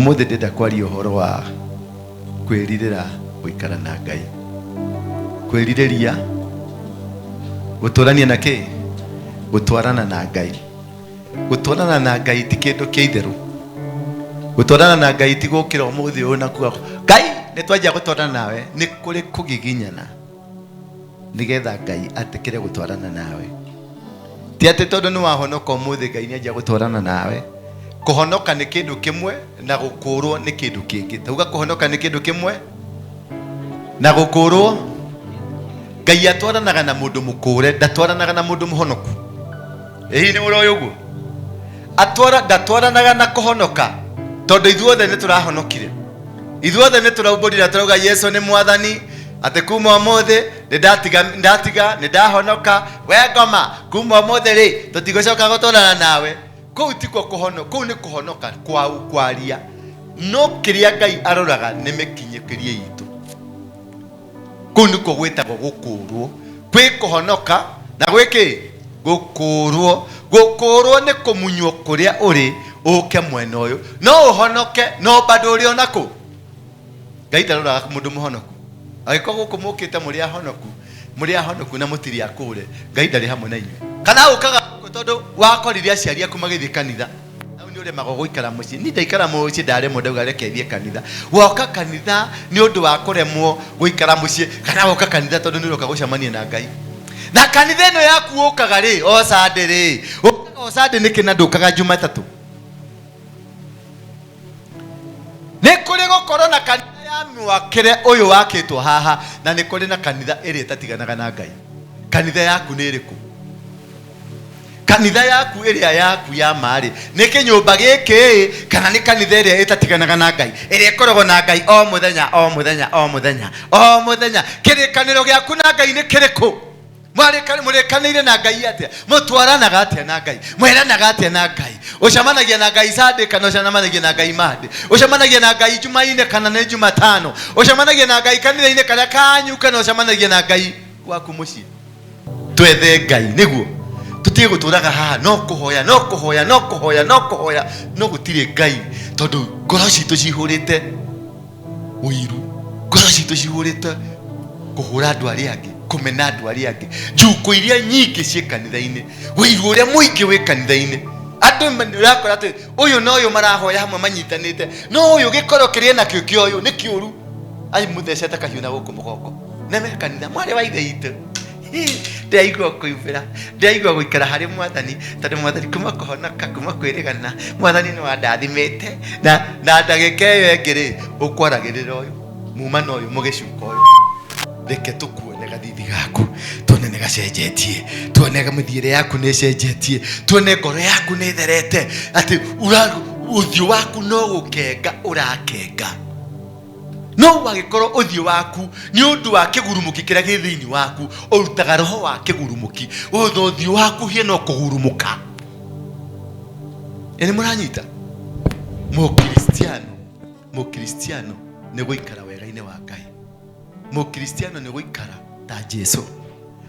Umuthi ndenda kwaria uhoro wa kwiririra guikara na Ngai. Kwiririria guturania na ki? Gutwarana na Ngai. Gutwarana na Ngai ti kindu kiitheru. Gutwarana na Ngai ti gukira umuthi uyu na kuga Ngai nitwanjia gutwarana nawe, ni kuri kugiginyana nigetha Ngai atikire gutwarana nawe. Ti ati tondu ni wahonoka umuthi Ngai ni anjia gutwarana nawe. Kuhonoka ni kindu kimwe na gukurwo ni kindu kingi. Tauga kuhonoka ni kindu kimwe na gukurwo. Ngai atwaranaga na mundu mukure, ndatwaranaga na mundu muhonoku. Ehi ni uro yugo ndatwaranaga na kuhonoka, tondu ithuothe ni turahonokire. Ithuothe ni turaumburira turauga Yesu ni mwathani, ati kuma umuthi ndatiga ndahonoka. We ngoma kuma umuthi ri tutigocoka gutwarana nawe. Kou tiko kuhonoka, kou ni kuhonoka kwaria. No kiria Ngai aroraga ni mikinyikirie itu. Kou niko gwetagwo gukurwo. Kwi kuhonoka na gwiki gukurwo. Gukurwo ni kumunywo kuria uri uke mwena uyu. No uhonoke no bado uri onako. Ngai taroraga mundu muhonoku. Agiko guku mukite muri ahonoku na mutiri akure. Ngai ndari hamwe na inywe. Kana ukaga tondu wakorire aciari aku magithii kanitha. Nau ni uremagwo guikara mucii. Ni ndaikara mucii ndaremwo ndauga reke thie kanitha. Woka kanitha ni undu wa kuremwo guikara mucii, kana woka kanitha tondu ni uroka gucamania na Ngai. Na kanitha ino yaku ukaga ri o Sunday ri. Ukaga o Sunday niki na ndukaga Jumatatu. Ni kuri gukorwo na kanitha ya mwakire uyu wakitwo haha, na ni kuri na kanitha iri itatiganaga na Ngai. Kanitha yaku ni iriku? Kanitha yaku iria yaku ya mari ni kinyumba giki, kana ni kanitha iria itatiganaga na Ngai, iria ikoragwo na Ngai o muthenya? Kirikaniro giaku na Ngai ni kiriku? Murekanire na Ngai atia? Mutwaranaga atia na Ngai? Mweranaga atia na Ngai? Ucamanagia na Ngai Sunday kana ucamanagia na Ngai Monday? Ucamanagia na Ngai Jumaine kana ni Jumatano? Ucamanagia na Ngai kanitha-ini kana kanyu, kana ucamanagia na Ngai waku mucii? Twethe Ngai niguo tutige guturaga haha no kuhoya no gutire Ngai, tondu ngoro citu cihurite uiru, ngoro citu cihurite kuhura andu aria angi, kumena andu aria angi, njuku iria nyingi cie kanitha-ini, uiru uria muingi wi kanitha-ini. Andu urakora ati uyu na uyu marahoya hamwe manyitanite, no uyu gikoro kirie na kio kio uyu ni kiuru, ai muthecete kahiu na guku mugongo neme kanitha mwari wa ithe itu. Ndaigua kuibira, ndaigua guikara hari mwathani, tondu mwathani kuma kuhonoka, kuma kwirigana, mwathani ni wandathimite, na ndagika iyo engiri ukwaragirira uyu mumana uyu mugicuka uyu. Reke tukuone gathithi gaku, tuone ni gacenjetie, tuone mithiire yaku ni cenjetie, tuone ngoro yaku ni therete, ati uthio waku no gukenga urakenga. No wagikorwo uthio waku ni undu wa kigurumuki kiria gi thiini waku, urutaga roho wa kigurumuki, uthio waku hie no kugurumuka. Eni muranyita? Mukristiano ni guikara wega-ini wa Ngai. Mukristiano ni guikara ta Jesu,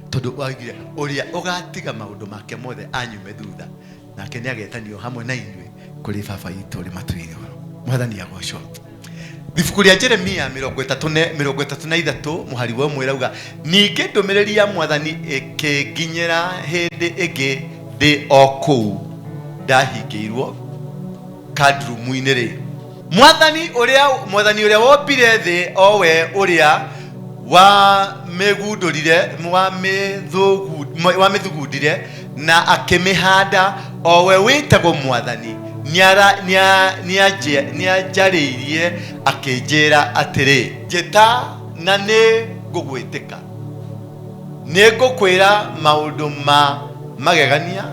tondu waigire uria ugatiga maundu make mothe anyume thutha, nake ni agetanio hamwe na inywe kuri baba itu ri matuire. Mwathani agocwo. Ibuku ria Jeremia 33 muhari wa umwe rauga, ningi ndumiriri ya Mwathani ikinginyira hindi ingi ndi o kuu ndahingirwo kadrumu-ini ri. Mwathani uria wombire thi o we uria wa mithugundire na akimihanda, o we witagwo Mwathani nianjariirie akinjira atiri, njita na ni ngugwitika, ni ngukwira maundu ma magegania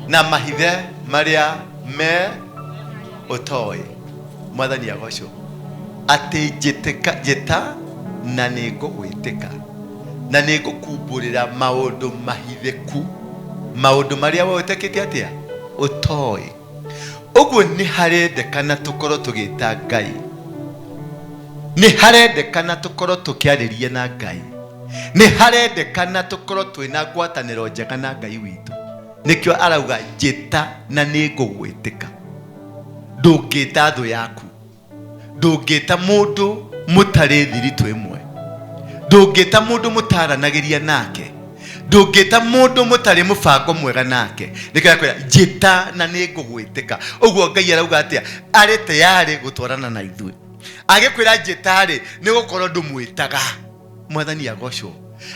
na mahithe maria me utoi. Mwathani agocwo ati njita na ni ngugwitika, na ni ngukumburira maundu mahitheku, maundu maria wetekete atia utoi. Uguo ni harendekana tukorwo tugita Ngai, ni harendekana tukorwo tukiariria na Ngai, ni harendekana tukorwo twina ngwataniro njega na Ngai witu. Nikio arauga njita na ni ngugwitika. ndũngĩta thũ yaku, ndũngĩta mũndũ mũtarĩ thiritũ ĩmwe, ndũngĩta mũndũ mũtaranagĩria nake, ndũngĩta mũndũ mũtarĩ mũbango mwega nake. Nĩkĩra kwĩra njĩta na nĩngũgwĩtĩka. Ũguo Ngai arauga atĩa? Arĩ tayari gũtwarana na ithuĩ. Agĩkwĩra njĩta-rĩ nĩgũkorwo ndũmwĩtaga. Mwathani agocwo.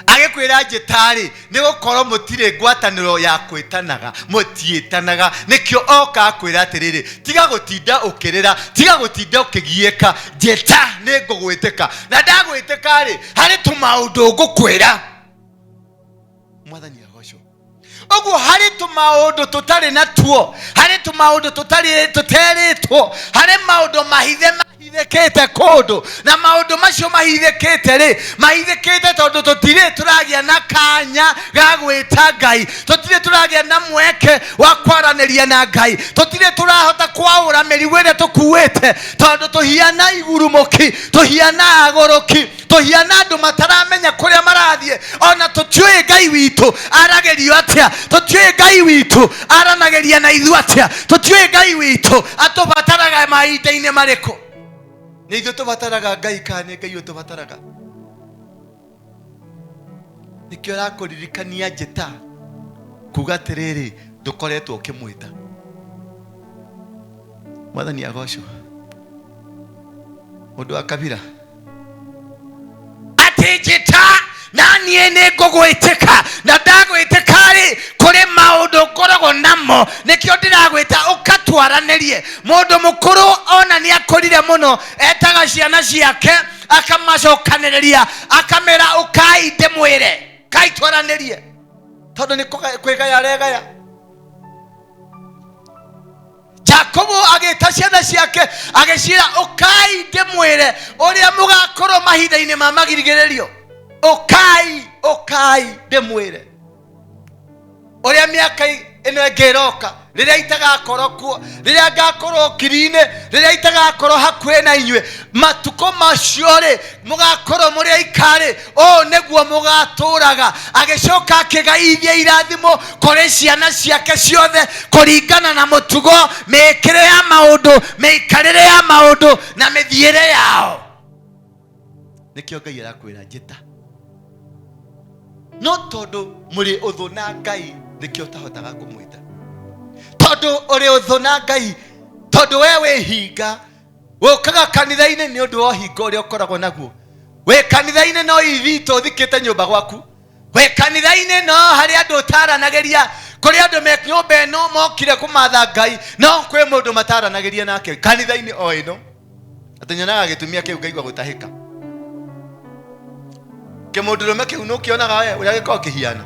Agĩkwĩra njĩta-rĩ nĩgũkorwo mũtirĩ ngwatanĩro ya kwĩtanaga, mũtiĩtanaga. Nĩkĩo oka akwĩra atĩrĩrĩ, tiga gũtinda ũkĩrĩra, tiga gũtinda ũkĩgiĩka, njĩta nĩngũgwĩtĩka. Na ndagwĩtĩka-rĩ harĩ tũmaũndũ ngũkwĩra. Mwathani agocwo. Ũguo harĩ tũmaũndũ tũtarĩ natuo, harĩ tũmaũndũ tũterĩtwo, harĩ maũndũ mahithĩkĩte kũndũ, na maũndũ macio mahithĩkĩte-rĩ, mahithĩkĩte tondũ tũtirĩ tũragĩa na kanya ga gwĩta Ngai, tũtirĩ tũragĩa na mweke wa kwaranĩria na Ngai, tũtirĩ tũrahota kwaũra mĩrigo ĩrĩa tũkuĩte, tondũ tũhiana igurumũki, tũhiana agũrũki, tũhiana andũ mataramenya kũrĩa marathiĩ. Ona tũtiũĩ Ngai witũ aragĩrio atĩa, tũtiũĩ Ngai witũ aranagĩria na ithuĩ atĩa, tũtiũĩ Ngai witũ atũbataraga mahinda-inĩ marĩkũ. Nĩ ithuĩ tũbataraga Ngai kana nĩ Ngai ũtũbataraga? Nĩkĩo arakũririkania njĩta kuga atĩrĩrĩ ndũkoretwo ũkĩmwĩta. Mwathani agocwo. Mũndũ wa kabira atĩ njĩta na niĩ nĩngũgwĩtĩka, na ndagwĩtĩka-rĩ kũrĩ maũndũ ngoragwo namo, nĩkĩo ndĩragwĩta ũkatwaranĩrie. Mũndũ mũkũrũ ona nĩakũrire mũno etaga ciana ciake akamacokanĩrĩria akamera ũkai ndĩmwĩre, kai twaranĩrie, tondũ nĩ kwĩgaya aregaya. Jakobo agĩta ciana ciake agĩciĩra ũkai ndĩmwĩre ũrĩa mũgakorwo mahinda-inĩ ma magirigĩrĩrio. Ũkai ndĩmwĩre ũrĩa mĩaka ĩno ĩngĩroka, rĩrĩa itagakorwo kuo, rĩrĩa ngakorwo kiri-inĩ, rĩrĩa itagakorwo hakuhĩ na inyuĩ, matukũ macio-rĩ mũgakorwo mũrĩ aikarĩ, ũũ nĩguo mũgatũraga. Agĩcoka akĩgaithia irathimo kũrĩ ciana ciake ciothe kũringana na mũtugo, mĩĩkĩre ya maũndũ, mĩikarĩre ya maũndũ na mĩthiĩre yao. Nĩkĩo Ngai arakwĩra njĩta. No tondũ mũrĩ ũthũ na Ngai nĩkĩo ũtahotaga kũmwĩta. Tondũ ũrĩ ũthũ na Ngai, tondũ we wĩhinga, ũkaga kanitha-inĩ nĩ ũndũ wa ũhinga ũrĩa ũkoragwo naguo. Wĩ kanitha-inĩ no ithito ũthikĩte nyũmba gwaku. Wĩ kanitha-inĩ no harĩ andũ ũtaranagĩria, kũrĩ andũ me nyũmba ĩno mokire kũmatha Ngai, no kwĩ mũndũ mataranagĩria nake kanitha-inĩ o ĩno. Atĩ nyonaga gĩtumia kĩu ngaigua gũtahĩka. Kĩmũndũrũme kĩu nĩ ũkĩonaga we ũrĩa gĩkoragwo kĩhiana,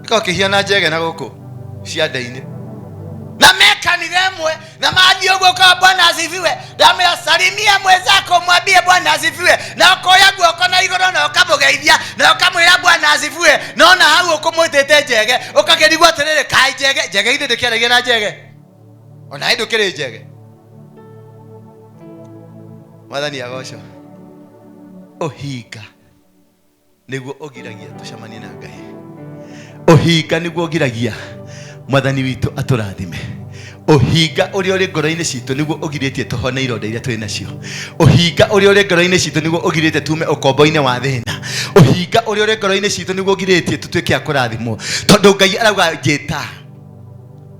gĩkoragwo kĩhiana njege na gũkũ cianda-inĩ. Na mekanitha ĩmwe na mathiĩ ũguo kwa Bwana asifiwe, ndamwĩra salimia mwenzako mwambie Bwana asifiwe, na ũkoya guoko na igũrũ na ũkamũgeithia na ũkamwĩra Bwana asifiwe. Nona hau ũkũmwĩtĩte njege, ũkakĩrigwo atĩrĩrĩ kaĩ njege ithĩ ndĩkĩaragia na njege, ona hĩndĩ ũkĩrĩ njege. Mwathani agocwo. Ũhinga nĩguo ũgiragia tũcemanie na Ngai. Ũhinga nĩguo ũgiragia Mwathani witũ atũrathime. Ũhinga ũrĩa ũrĩ ngoro-inĩ citũ nĩguo ũgirĩtie tũhone ironda iria twĩ nacio. Ũhinga ũrĩa ũrĩ ngoro-inĩ citũ nĩguo ũgirĩtie tume ũkombo-inĩ wa thĩna. Ũhinga ũrĩa ũrĩ ngoro-inĩ citũ nĩguo ũgirĩtie tũtuĩke a kũrathimwo. Tondũ Ngai arauga njĩta,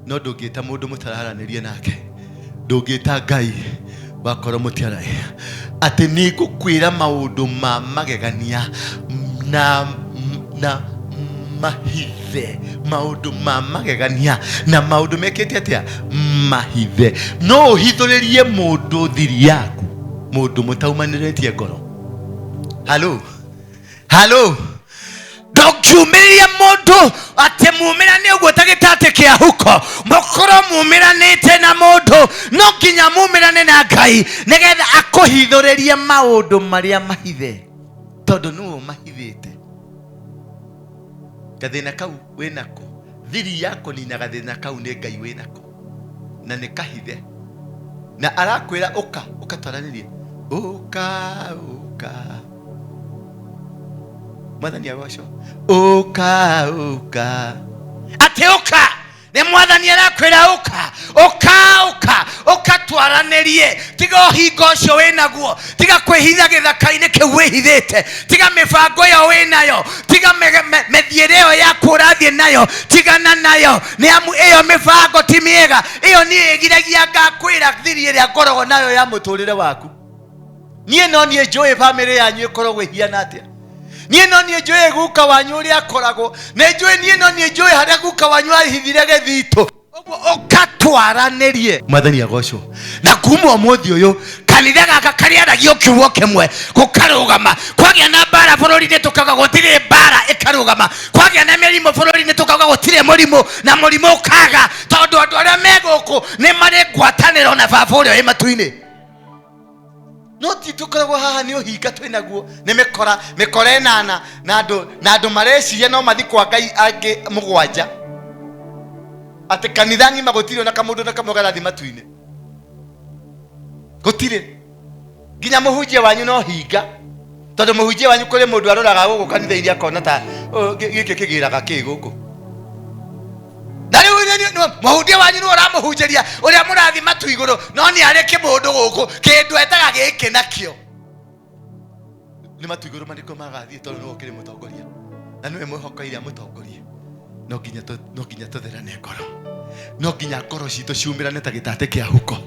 no ndũngĩta mũndũ mũtararanĩria nake, ndũngĩta Ngai wakorwo mũtiaraĩ. Atĩ nĩngũkwĩra maũndũ ma magegania na mahithe, maũndũ ma magegania na maũndũ mekĩte atĩa mahithe. No ũhithũrĩrie mũndũ thiri yaku, mũndũ mũtaumanĩrĩtie ngoro. Halo ndũkiumĩrĩria mũndũ atĩ mumĩrane ũguo ta gĩtatĩ kĩa huko, mũkorwo mumĩranĩte na mũndũ, no nginya mumĩrane na Ngai nĩgetha akũhithũrĩrie maũndũ marĩa mahithe, tondũ nĩwe mahithĩte. Gathĩna kau wĩnako, thiri yako nina gathĩna kau nĩ Ngai wĩnako na nĩ kahithe, na arakwĩra ũka twaranĩrie. Ũka Mwathani agocwo. Ũka atĩ ũka ne mwathani arakwira uka twaranerie tiga hingo cio winaguo tiga kwihitha githaka-ini kiu wihithite tiga mibango yo winayo tiga methiire yo ya kurathie nayo tigana nayo ni amu iyo mibango ti miega iyo ni igiragia ngakwira thiri iria ngorogo nayo ya muturire waku nie no nie njui family yanyu ikoragwo ihiana atia nie no nie njui guka wanyu uria akoragwo ne njui nie no nie njui haria guka wanyu ahithire githito oguo ukatwaranirie mwathani agocwo na kuma umuthi uyu kanitha gaka kariaragio kiugo kimwe gukarugama kwagia na bara bururi-ini tukaga gutire bara ikarugama kwagia na mirimo bururi-ini tukaga gutire murimu na murimu ukaga tondu andu aria meguku ni mari ngwataniro na baba uria wi matu-ini no ti tukoragwo haha ni uhinga twinaguo ni mikora enana na andu mareciria no mathi kwa Ngai angi mugwanja ati kanitha ng'ima gutire na kamundu na kamwe garathi matu-ini gutire nginya muhunjia wanyu no hinga tondu muhunjia wanyu kuri mundu aroraga guku kanitha iria akona ta giki kigiraga ki guku na riu muhunjia wanyu no uramuhunjiria uria murathi matu iguru no ni ari kimundu guku kindu etaga giki nakio ni matu iguru maniko magathie tondu no kiri mutongoria na niwe mwihokeire mutongoria no nginya tutherane ngoro no nginya ngoro citu ciumirane ta gitate kia huko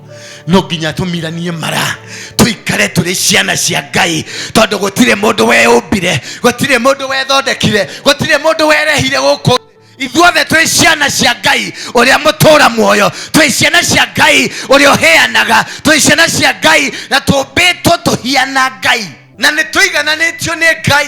no nginya tumiranie mara tuikare turi ciana cia Ngai tondu gutire mundu weumbire gutire mundu wethondekire gutire mundu werehire guku ithuothe twi ciana cia Ngai uria mutura muoyo twi ciana cia Ngai uria uheanaga twi ciana cia Ngai na tumbitwo tuhiana Ngai na nituigananitio ni Ngai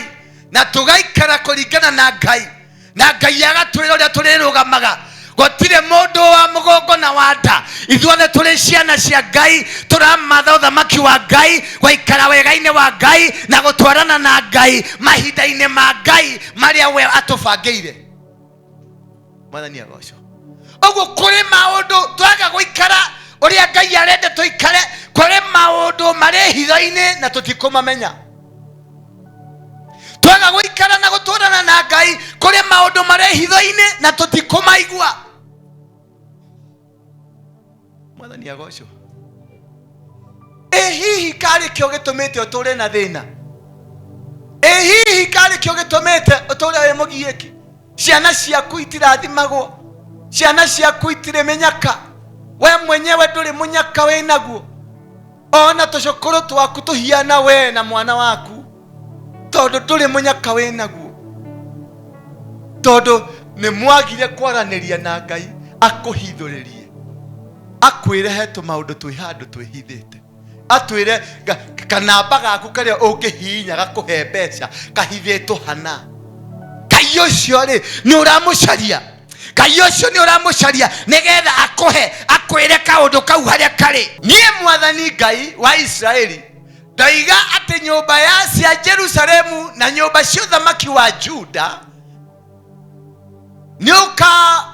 na tugaikara kuringana na Ngai na Ngai agatwira uria turirugamaga gutire mundu wa mugongo na wanda ithuothe turi ciana cia Ngai turamatha uthamaki wa Ngai gwaikara wega-ini wa Ngai na gutwarana na Ngai mahinda-ini ma Ngai maria we atubangiire mwathani agocwo oguo kuri maundu twaga guikara uria Ngai arende tuikare kuri maundu mari hitho-ini na tutikumamenya twaga guikara na gutwarana na Ngai kuri maundu mari hitho-ini na tutikumaigua mwathani agocwo hihi kari kio gitumite uture na thina hihi kari kio gitumite uture wi mugieki ciana ciaku itirathimagwo ciana ciaku itire menyaka we mwenyewe nduri munyaka winaguo ona tucukuru twaku tuhiana we na mwana waku tondu nduri munyaka winaguo tondu ni mwagire kwaraniria na Ngai akuhithuririe akwire hetu maundu twi handu twihithite atwire kanamba gaku karia ungihinya gakuhe mbeca kahithitwo hana Ngai ucio ri ni uramucaria Ngai ucio ni uramucaria nigetha akuhe akwire kaundu kau haria kari nie mwathani Ngai wa Israeli ndaiga ati nyumba ya cia Jerusalemu na nyumba cia uthamaki wa Juda ni uka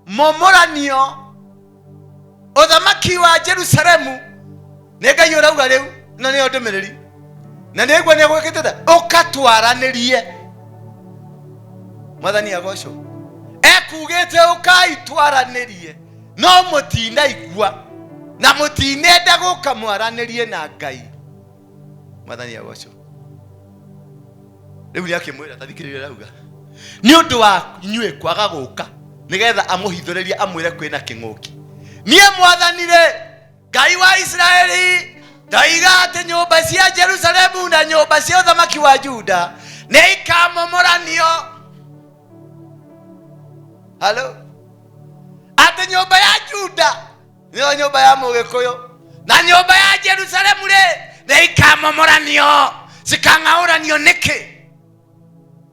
momoranio uthamaki wa Jerusalemu ni Ngai urauga riu na ni ndumiriri na ni gwa ni gwikite ukatwaranirie mwathani agocwo ekugite ukaitwaranirie no mutina igua na mutinenda guka mwaranirie na Ngai mwathani agocwo riu ni akimwira tathikiriria rauga ni undu wa inyue kwaga guka nigetha amuhithuririe amwire kwina king'uki nie mwathanire Ngai wa Israeli ndaiga ati nyumba cia Jerusalemu na nyumba cia uthamaki wa Juda ni ikamomoranio halo ati nyumba ya Juda niyo nyumba ya Mugikuyu na nyumba ya Jerusalemu ni ikamomoranio cikang'auranio niki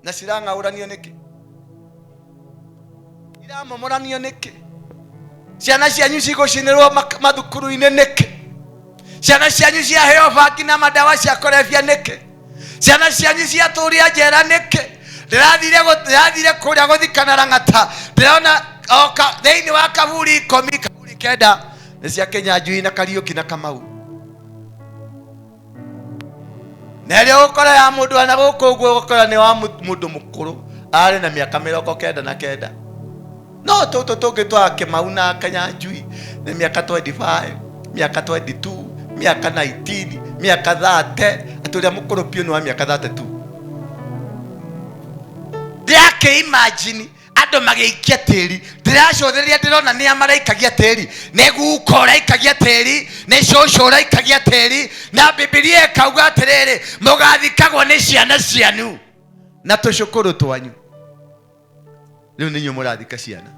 na cirang'auranio niki iramomoranio niki ciana cianyu cigucinirwo mathukuru-ini niki ciana cianyu ciaheo bangi na madawa cia kurebia niki ciana cianyu ciaturia njera niki ndirathire kuria guthikana Rang'ata ndirona oka thiini wa kaburi 10 kaburi 9 ni cia Kinyanjui na Kariuki na Kamau nerio ukora ya mundu ana guku guo ukora ni wa mundu mukuru ari na miaka 99 no tũtũ twake mauna Kanyanjui nĩ mĩaka 25, mĩaka 22, mĩaka 19, mĩaka 30, atũrĩa mũkũrũ piũ nĩ wa mĩaka 32. Ndĩake imagine andũ magĩikia tĩri, ndĩracotheria ndĩrona nĩ amaraikagia tĩri, nĩ guka ũraikagia tĩri, nĩ cũcũ ũraikagia tĩri, na Biblia ĩkauga atĩrĩrĩ, mũgathikagwo nĩ ciana cianyu na tũcũkũrũ twanyu. Rĩu nĩ inyuĩ mũrathika ciana.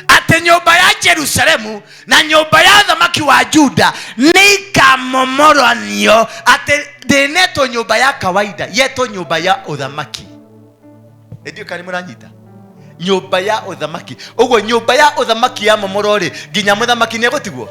Atĩ nyũmba ya Jerusalemu na nyũmba ya thamaki wa Juda nĩ ikamomoranio. Atĩ ndĩnetwo nyũmba ya kawaida, yetwo nyũmba ya ũthamaki. Ndio kani mũranyita? Nyũmba ya ũthamaki. Ũguo nyũmba ya ũthamaki ya momoro rĩ, nginya mũthamaki nĩ egũtigwo.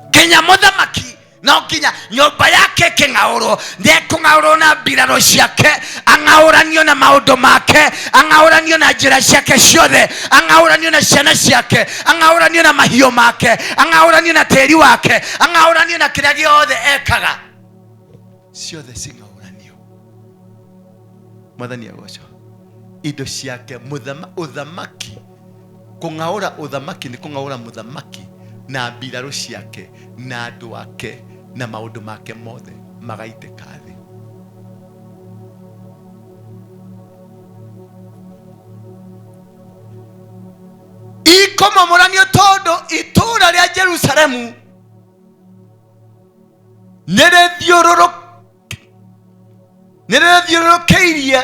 Nginya mũthamaki no nginya nyũmba yake kĩng'aũrwo, ndekũng'aũrwo na mbirarũ ciake, ang'aũranio na maũndũ make, ang'aũranio na njĩra ciake ciothe, ang'aũranio na ciana ciake, ang'aũranio na mahiũ make, ang'aũranio na tĩri wake, ang'aũranio na kĩrĩa gĩothe ekaga, ciothe cing'aũranio. Mwathani agocwo. Indo ciake ũthamaki. Kũng'aũra ũthamaki nĩ kũng'aũra mũthamaki na mbirarũ ciake na andũ ake na maũndũ make mothe magaitĩka thĩ. Ikomomoranio tondũ itũũra rĩa Jerusalemu nĩrĩthiũrũrũkĩirie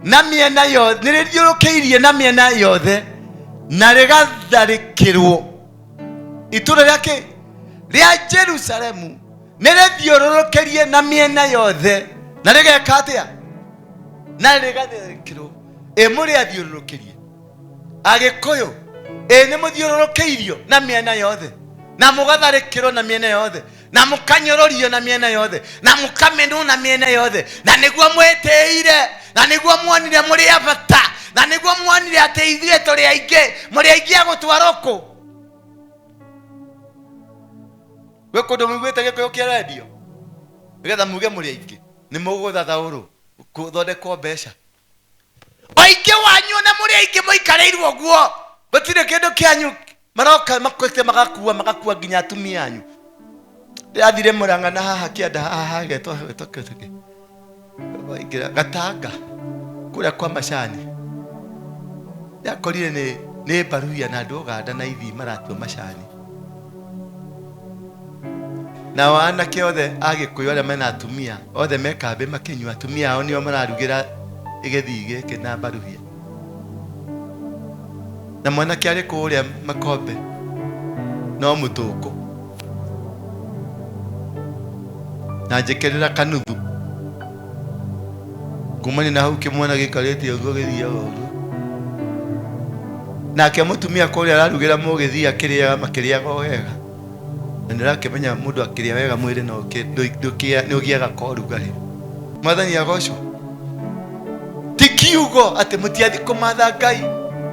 na mĩena yothe, nĩrĩthiũrũrũkĩirie na mĩena yothe na rĩgatharĩkĩrwo. Itũũra rĩake rĩa Jerusalemu nĩrĩthiũrũrũkĩirie na mĩena yothe na rĩgeka atĩa? Na rĩgatharĩkĩrwo. Mũrĩathiũrũrũkĩrie Agĩkũyũ, nĩ mũthiũrũrũkĩirio na mĩena yothe na mũgatharĩkĩrwo na mĩena yothe na mũkanyũrũrio na mĩena yothe na mũkamenwo na mĩena yothe, na nĩguo mwĩtĩire, na nĩguo muonire mũrĩ abata, na nĩguo muonire atĩ ithuĩ tũrĩ aingĩ, mũrĩ aingĩ agũtwarwo kũ? Gwĩ kũndũ mũiguĩte Gĩkũyũ kĩarendio nĩgetha muge mũrĩ aingĩ, nĩ mũgũthathaũrwo gũthondekwo mbeca. Aingĩ wanyu na mũrĩ aingĩ mũikarĩirwo guo, gũtirĩ kĩndũ kĩanyu, maroka makwĩte magakua nginya atumia anyu. Ndĩrathire Mũrang'a haha kĩanda haha getwo Gatanga kũrĩa kwa macani, ndakorire nĩ Baruhia na andũ Ũganda na Ithii maratua macani, na wanake othe Agĩkũyũ arĩa mena atumia othe mekambĩ makĩnyua, atumia ao nĩo mararugĩra Gĩthii gĩkĩ na Baruhia, na mwanake arĩ kũrĩa Makombe no mũtũkũ na njĩkĩrĩra kanuthu kumani na hau kĩmwana gĩkarĩte ũguo gĩthiaga ũguo, nake mũtumia kũrĩa ararugĩra Mũgĩthii akĩrĩaga makĩrĩaga wega, na nĩrakĩmenya mũndũ akĩrĩa wega mwĩrĩ no nĩũgĩaga korugarĩ. Mwathani agocwo. Ti kiugo atĩ mũtiathi kũmatha Ngai,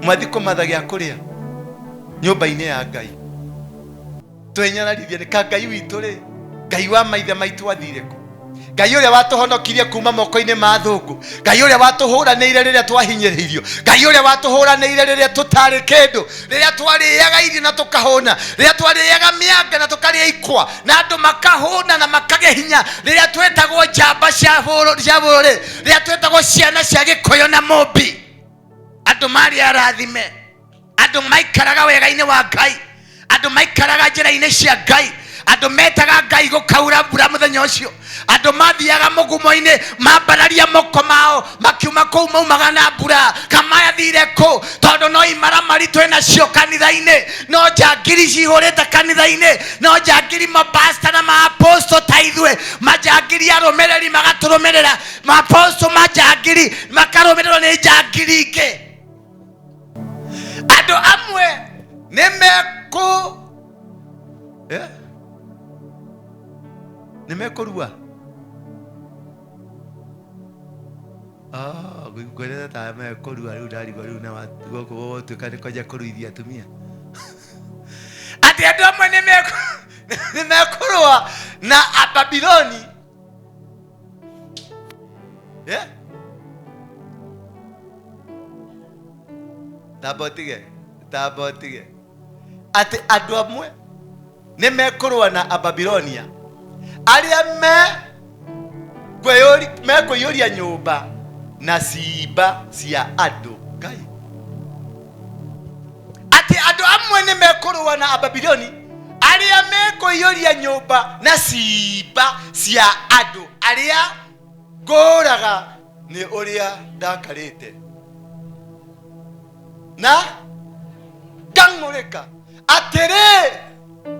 mwathi kũmatha gĩa kũrĩa nyũmba-inĩ ya Ngai. Twenyararithia nĩ ka Ngai witũ rĩ, Ngai wa maithe maitũ athire kũ? Ngai ũrĩa watũhonokirie kuma moko-inĩ ma thũngũ, Ngai ũrĩa watũhũranĩire rĩrĩa twahinyĩrĩirio, Ngai ũrĩa watũhũranĩire rĩrĩa tũtarĩ kĩndũ, rĩrĩa twarĩaga irio na tũkahũna, rĩrĩa twarĩaga mĩanga na tũkarĩa ikwa na andũ makahũna na makagĩa hinya, rĩrĩa twetagwo njamba cia bũrũri, rĩrĩa twetagwo ciana cia Gĩkũyũ na Mũmbi, andũ marĩ arathime, andũ maikaraga wega-inĩ wa Ngai, andũ maikaraga njĩra-inĩ cia Ngai, andũ metaga Ngai gũkaura mbura mũthenya ũcio, andũ mathiaga mũgumo-inĩ mambararia moko mao makiuma kũu maumaga na mbura. Kamaya thire kũ? Tondũ no imaramari twĩna cio kanitha-inĩ, no njangiri cihũrĩte kanitha-inĩ, no njangiri mapasta na maaposto ta ithuĩ, manjangiri arũmĩrĩri magatũrũmĩrĩra, maaposto manjangiri makarũmĩrĩrwo nĩ njangiri ingĩ. Andũ amwe nĩmekũrua gwĩkwĩrĩra ta mekũrua rĩu ndarigwo rĩu na gũkũ gũgũtuĩka nĩ kwanja kũruithia atumia. Atĩ andũ amwe nĩmekũrũa na Ababiloni. tabotige ati andu amwe ni mekurwa na Ababilonia aria mekuyuria nyumba na ciimba cia andu Ngai. Ati andu amwe ni mekurwa na Ababiloni aria mekuyuria nyumba na ciimba cia andu aria nguraga ni uria ndakarite na ngang'urika. Atiri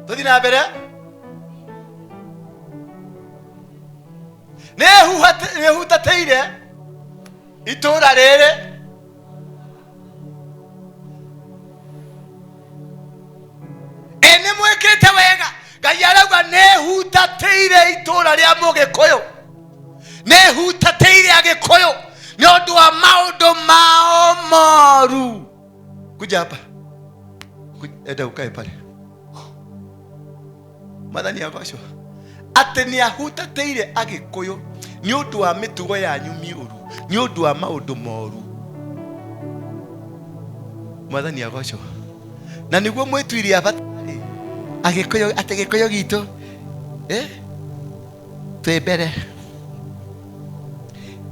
tuthi na mbere nehutateire itura riri ene mwikite wega. Ngai arauga nehutateire itura ria Mugikuyu, nehutateire Agikuyu ni undu wa maundu mao moru. Kuja hapa, enda ukae pale. Madhani yagocwo ati ni ahutateire Agikuyu ni undu wa mitugo yanyu miuru, ni undu wa maundu moru. Madhani yagocwo na niguo mwituirie abatari Agikuyu ati Gikuyu gitu twi mbere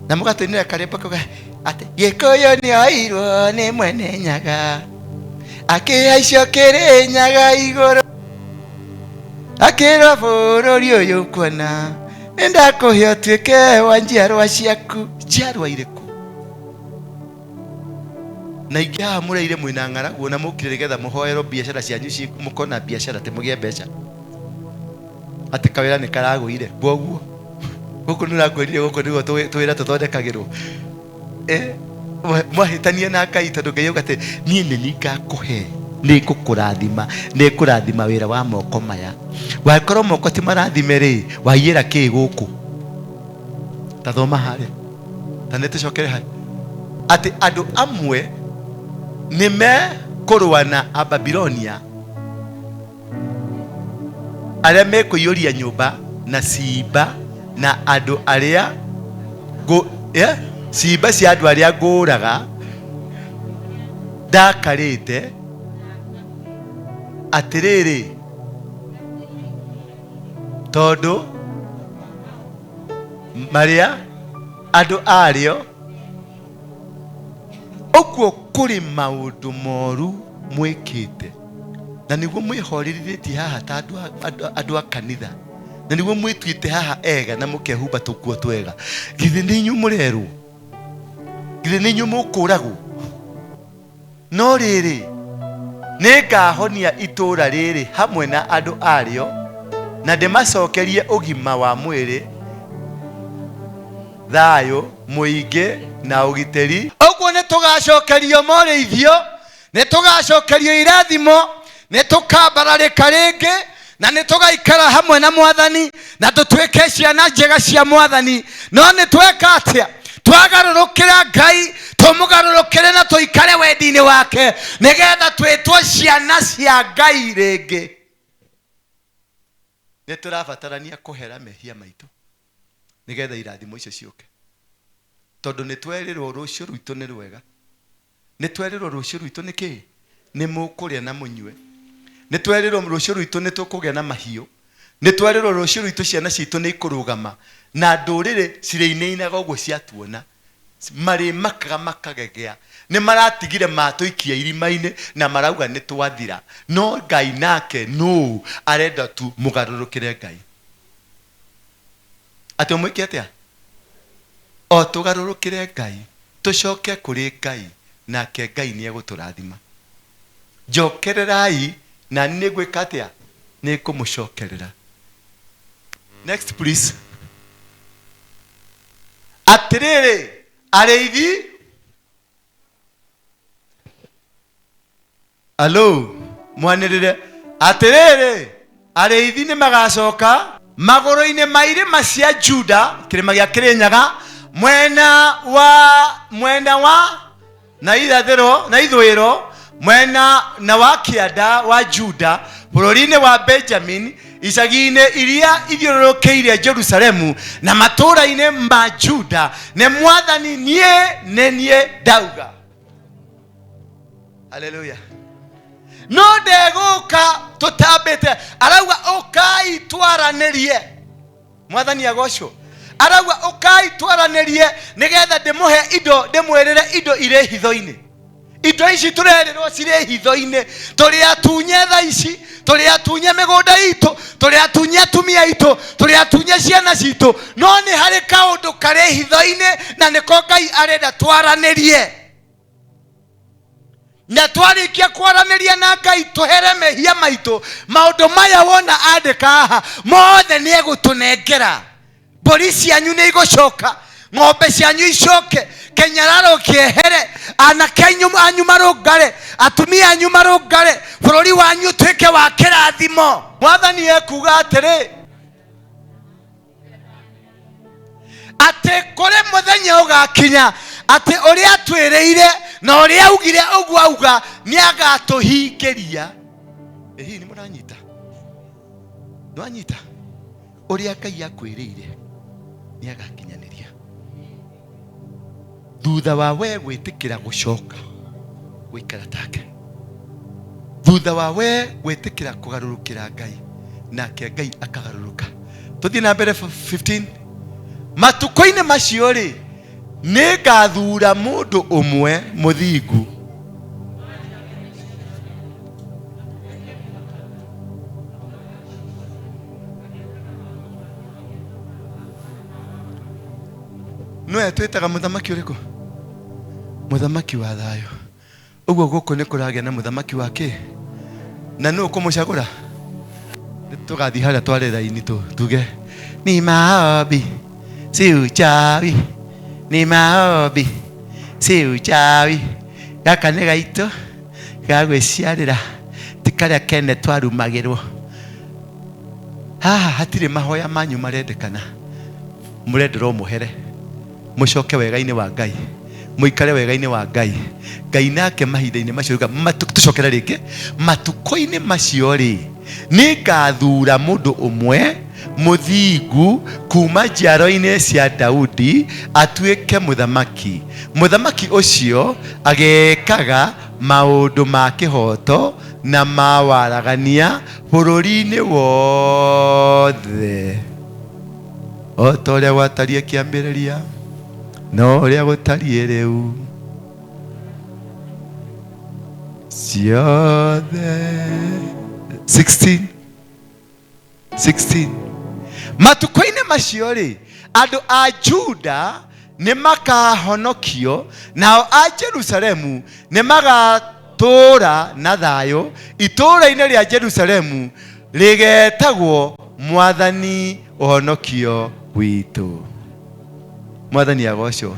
na mugatunira karimbo kuga ati Gikuyu ni oirwo ni mwene nyaga akihaicio kiri nyaga iguru akira bururi uyu kuona nindakuhe utuike wa njiarwa ciaku. Njiarwa iriku? Na ingia mureire mwina ng'aragu na mukire getha muhoerwo biashara cianyu ci mukona biashara te mugie mbeca ati kawira ni karagwire boguo guku nuragwirire guku nigo twira tuthondekagirwo mwahitanie na Ngai tondu Ngai ugate nie ni ngakuhe ni ngukurathima wira wa moko maya. Wakorwo moko ti marathime ri waiyira ki guku tathoma hare tanete cokere hai ati andu amwe ni mekurwa na Ababilonia aria mekuyuria nyumba na ciimba na andu aria ciimba cia andu aria nguraga ndakarite. Atiriri tondu maria andu ario okuo kuri maundu moru mwikite na niguo mwihoriritie haha ta andu a kanitha na niguo mwituite haha ega na mukehumba tukuo twega. Githi ni inyu murerwo, githi ni inyu mukuragwo. No riri ningahonia itura riri hamwe na andu ario na ndimacokerie ugima wa mwiri, thayo, muingi na ugiteri. Oguo nitugacokerio morithio, nitugacokerio irathimo, nitukambararika ringi na nitugaikara hamwe na Mwathani na tutuike ciana njega cia Mwathani. No nitweka atia? Twagarurukira Ngai, tumugarurukire na tuikare wendi-ini wake nigetha twitwo ciana cia Ngai ringi. Niturabatarania kuhera mehia maitu nigetha irathimo icio ciuke, tondu nitwerirwo rucio rwitu ni rwega. Nitwerirwo rucio rwitu niki? Ni mukuria na munywe. Nitwerirwo rucio rwitu nitukugia na mahiu. Nitwerirwo rucio rwitu ciana citu ni ikurugama na ndurire cireininaga uguo ciatuona mari makagegea. Ni maratigire matuikia irima-ini na marauga nitwathira. No Ngai nake no arenda tu mugarurukire Ngai. Ati mwike atia? O tugarurukire Ngai, tucoke kuri Ngai, nake Ngai ni eguturathima. Njokererai na nigwika atia? Ni kumucokerera. Next please. Atiriri areithi, alo mwanirire. Atiriri areithi ni magacoka magoro-ini ma irima cia Juda, kirima gia Kirinyaga, mwena wa na irathiro na ithwiro, mwena na wa kianda wa Juda, bururi-ini wa Benjamin, icagi-ini iria ithiururukiire Jerusalemu na matura-ini ma Juda, ni Mwathani nie ndauga. Haleluya. No ndeguka tutambite arauga ukai twaranerie. Mwathani agocwo. Arauga ukai twaranerie nigetha ndimuhe indo ndimwerere indo ire hitho-ini. Indo ici turererwo cire hitho-ini. Turi atunye tha ici, turi atunye migunda itu, turi atunye atumia itu, turi atunye ciana citu. No ni hari kaundu kare hitho-ini na niko Ngai arenda twaranerie. Na twarikia kwaraniria na Ngai tuhere mehia maitu. Maundu maya wona andika haha mothe ni egutunengera. Mbũri cianyu nĩ igũcoka, ng'ombe cianyu icoke, kenyararo kiehere, anake anyu marũngare, atumia anyu marũngare, bũrũri wanyu ũtuĩke wa kĩrathimo. Mwathani ekuga atĩrĩ, atĩ kũrĩ mũthenya ũgakinya atĩ ũrĩa twĩrĩire na ũrĩa augire ũguo auga nĩagatũhingĩria. Hihi nĩ mũranyita? Nĩwanyita? Ũrĩa Ngai akwĩrĩire nĩagakinyanĩria. Thutha wa we gwĩtĩkĩra gũcoka gũikara take, thutha wa we gwĩtĩkĩra kũgarũrũkĩra Ngai, nake Ngai akagarũrũka. Tũthiĩ na mbere 15. Matukũ-inĩ macio rĩ, nĩngathura mũndũ ũmwe mũthingu no etwĩtaga mũthamaki ũrĩkũ? Mũthamaki wa thayũ. Ũguo gũkũ nĩ kũragĩa na mũthamaki wa kĩ? Na nũ kũmũcagũra? Tũgathiĩ harĩa tware raini tuge ni maombi si uchawi, ni maombi si uchawi. Gaka nĩ gaitũ gagwĩciarĩra ti karĩa kene twarumagĩrwo. Haha hatirĩ mahoya manyu marendekana, mũrenderwo mũhere, mũcoke wega-inĩ wa Ngai, mũikare wega-inĩ wa Ngai. Ngai nake mahinda-inĩ macio tũcokera rĩngĩ, matukũ-inĩ macio rĩ, nĩngathura mũndũ ũmwe mũthingu kuma njiaro-inĩ cia Daudi atuĩke mũthamaki. Mũthamaki ũcio agekaga maũndũ ma kĩhoto na ma waragania bũrũri-inĩ wothe, o ta ũrĩa gwatariĩ kĩambĩrĩria no ũrĩa gũtariĩ rĩu ciothe. 16. Matukũ-inĩ macio rĩ, andũ a Juda nĩ makahonokio, nao a Jerusalemu nĩ magatũũra na thayũ. Itũũra-inĩ rĩa Jerusalemu rĩgetagwo Mwathani ũhonokio witũ. Mwathani agocwo.